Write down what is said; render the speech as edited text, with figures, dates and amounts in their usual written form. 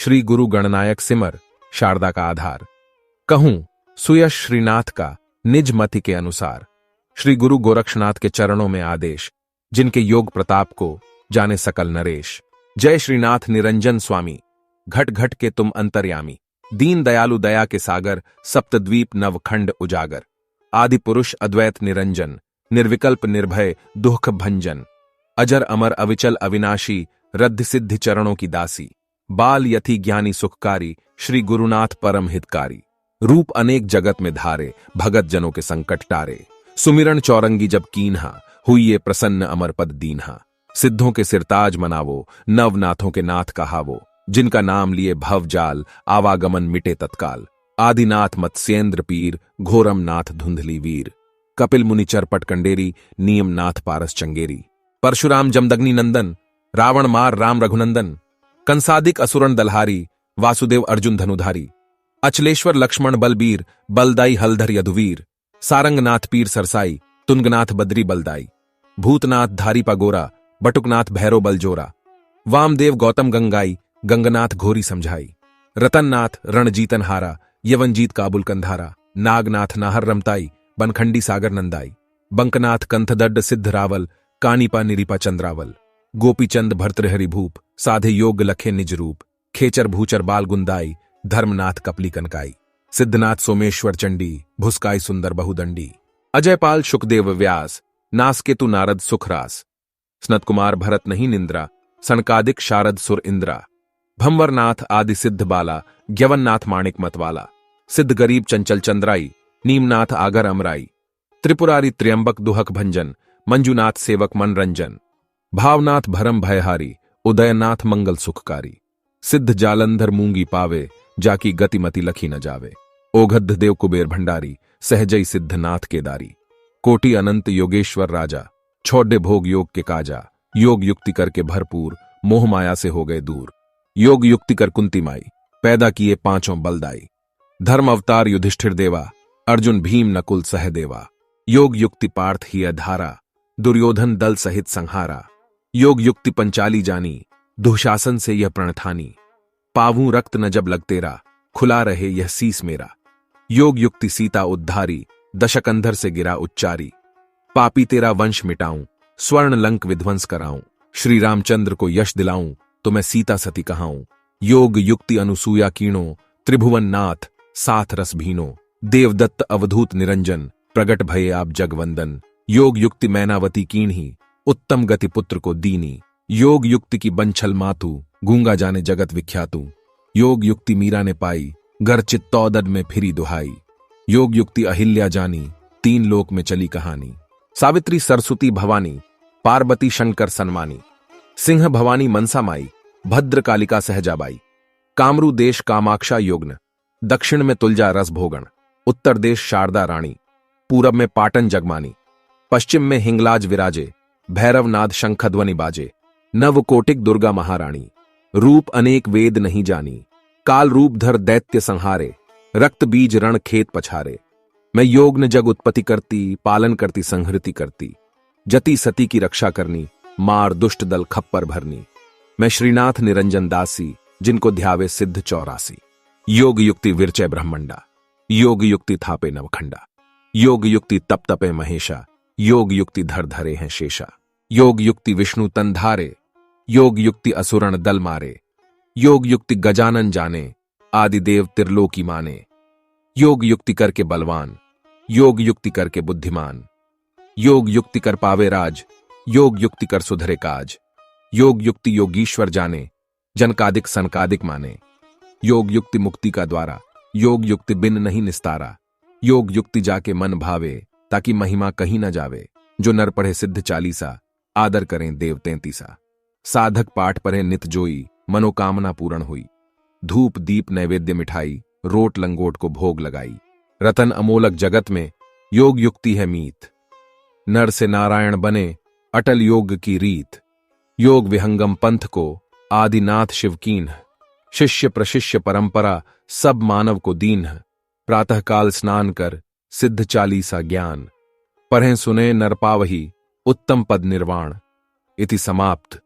श्री गुरु गणनायक सिमर, शारदा का आधार। कहूं सुयश श्रीनाथ का निज मति के अनुसार। श्री गुरु गोरक्षनाथ के चरणों में आदेश, जिनके योग प्रताप को जाने सकल नरेश। जय श्रीनाथ निरंजन स्वामी, घट घट के तुम अंतर्यामी। दीन दयालु दया के सागर, सप्तद्वीप नवखंड उजागर। आदि पुरुष अद्वैत निरंजन, निर्विकल्प निर्भय दुख भंजन। अजर अमर अविचल अविनाशी, रद्ध सिद्धि चरणों की दासी। बाल यति ज्ञानी सुखकारी, श्री गुरुनाथ परम हितकारी। रूप अनेक जगत में धारे, भगत जनों के संकट टारे। सुमिरन चौरंगी जब कीन्हा, हुई ये प्रसन्न अमर पद दीन्हा। सिद्धों के सिरताज मनावो, नवनाथों के नाथ कहावो। जिनका नाम लिए भव जाल, आवागमन मिटे तत्काल। आदिनाथ मत्स्येंद्र पीर, घोरम नाथ धुंधली वीर। कपिल मुनि चरपट कंडेरी, नियम नाथ पारस चंगेरी। परशुराम जमदग्नि नंदन, रावण मार राम रघुनंदन। कंसादिक असुरन दलहारी, वासुदेव अर्जुन धनुधारी। अचलेश्वर लक्ष्मण बलबीर, बलदाई हलधर यदुवीर। सारंगनाथ पीर सरसाई, तुंगनाथ बद्री बलदाई। भूतनाथ धारी पगोरा, बटुकनाथ भैरो बलजोरा। वामदेव गौतम गंगाई, गंगनाथ घोरी समझाई। रतननाथ रणजीतन हारा, यवनजीत काबुल कंधारा। नागनाथ नाहर रमताई, बनखंडी सागर नंदाई। बंकनाथ कंथदड्ड सिद्ध रावल, कानीपा निरीपा चंद्रावल। गोपीचंद भर्तृहरि भूप, साधे योग लखे निज रूप। खेचर भूचर बाल गुंदाई, धर्मनाथ कपली कनकाई। सिद्धनाथ सोमेश्वर चंडी, भुस्काई सुंदर बहुदंडी। अजयपाल शुकदेव व्यास, नासकेतु नारद सुखरास। स्नत कुमार भरत नहीं निंद्रा, सनकादिक शारद सुर इंद्रा। भंवरनाथ आदि सिद्ध बाला, ग्यवननाथ माणिक मतवाला। सिद्ध गरीब चंचल चंद्राई, नीमनाथ आगर अमराई। त्रिपुरारी त्र्यंबक दुहक भंजन, मंजुनाथ सेवक मनरंजन। भावनाथ भरम भयहारी, उदयनाथ मंगल सुखकारी। सिद्ध जालंधर मूंगी पावे, जाकी गतिमति लखी न जावे। ओघद्ध देव कुबेर भंडारी, सहजई सिद्धनाथ केदारी। कोटि अनंत योगेश्वर राजा, छोड़े भोग योग के काजा। योग युक्ति करके भरपूर, मोह माया से हो गए दूर। योग युक्ति कर कुंती माई, पैदा किए पांचों बलदाई। धर्म अवतार युधिष्ठिर देवा, अर्जुन भीम नकुल सहदेवा। योग युक्ति पार्थ ही अधारा, दुर्योधन दल सहित संहारा। योग युक्ति पंचाली जानी, दुशासन से यह प्रणठानी। पावूं रक्त न जब लग तेरा, खुला रहे यह सीस मेरा। योग युक्ति सीता उद्धारी, दशकंधर से गिरा उच्चारी। पापी तेरा वंश मिटाऊं, स्वर्ण लंक विध्वंस कराऊं। श्री रामचंद्र को यश दिलाऊं, तो मैं सीता सती कहाऊं। योग युक्ति अनुसूया कीणो, त्रिभुवन नाथ साथ रस भीनो। देवदत्त अवधूत निरंजन, प्रगट भये आप जगवंदन। योग युक्ति मैनावती कीन्ही, उत्तम गति पुत्र को दीनी। योग युक्ति की बंछल मातु, गूंगा जाने जगत विख्यातु। योग युक्ति मीरा ने पाई, घर चित्तौदड में फिरी दुहाई। योग युक्ति अहिल्या जानी, तीन लोक में चली कहानी। सावित्री सरस्वती भवानी, पार्वती शंकर सन्मानी। सिंह भवानी मनसा माई, भद्र कालिका सहजाबाई। कामरू देश कामाक्षा योग्न, दक्षिण में तुलजा रस भोगण। उत्तर देश शारदा रानी, पूरब में पाटन जगमानी। पश्चिम में हिंगलाज विराजे, भैरवनाद शंखध्वनि बाजे। नवकोटिक दुर्गा महारानी, रूप अनेक वेद नहीं जानी। काल रूप धर दैत्य संहारे, रक्त बीज रण खेत पछारे। मैं योग न जग उत्पत्ति करती, पालन करती संहृति करती। जति सती की रक्षा करनी, मार दुष्ट दल खप्पर भरनी। मैं श्रीनाथ निरंजन दासी, जिनको ध्यावे सिद्ध 84। योग युक्ति विरचय ब्रह्मंडा, योग युक्ति थापे नवखंडा। योग युक्ति तप तपे महेशा, योग युक्ति धर धरे हैं शेषा। योग युक्ति विष्णु तन धारे, योग युक्ति असुरण दल मारे। योग युक्ति गजानन जाने, आदिदेव त्रिलोकी माने। योग युक्ति करके बलवान, योग युक्ति करके बुद्धिमान। योग युक्ति कर पावे राज, योग युक्ति कर सुधरे काज। योग युक्ति योगीश्वर जाने, जनकादिक सनकादिक माने। योग युक्ति मुक्ति का द्वारा, योग युक्ति बिन नहीं निस्तारा। योग युक्ति जाके मन भावे, ताकि महिमा कहीं न जावे। जो नर पढ़े सिद्ध 40, आदर करें देव 33। साधक पाठ पढ़े नित जोई, मनोकामना पूर्ण हुई। धूप दीप नैवेद्य मिठाई, रोट लंगोट को भोग लगाई। रतन अमोलक जगत में, योग युक्ति है मीत। नर से नारायण बने, अटल योग की रीत। योग विहंगम पंथ को, आदिनाथ शिवकीन। शिष्य प्रशिष्य परंपरा, सब मानव को दीन। प्रातःकाल स्नान कर, सिद्ध 40 ज्ञान। पढ़ें सुने नर पावही, उत्तम पद निर्वाण। इति समाप्त।